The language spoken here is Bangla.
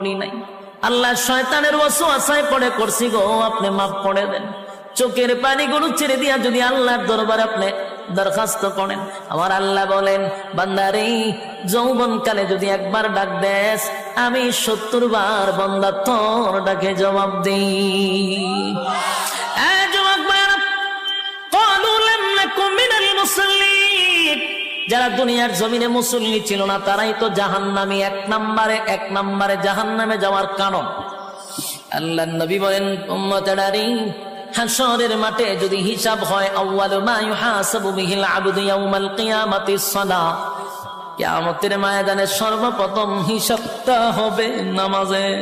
করি নাই। আল্লাহ শয়তানের ওয়াসওয়াসায় পড়ে করছি গো, আপনি মাফ করে দেন। চোখের পানিগুলো ছেড়ে দিয়া যদি আল্লাহর দরবারে আপনি দরখাস্ত করেন, আমার আল্লাহ বলেন, বান্দারে যৌবনকালে যদি একবার ডাক দেস, আমি 70 বার বান্দা তোর ডাকে জবাব দিই। যারা দুনিয়ার জমিনে মুসল্লি ছিল না তারাই তো জাহান্নামী, এক নম্বরে জাহান্নামে যাওয়ার কারণ। আল্লাহর নবী বলেন, উম্মতেরারে হাশরের মাঠে যদি হিসাব হয়, আউয়ালু মা ইউহাসাবু বিহিল আবদু ইয়াউমাল কিয়ামাতিস সালাহ, কিয়ামতের ময়দানে সর্বপ্রথম হিসাবটা হবে নামাজের।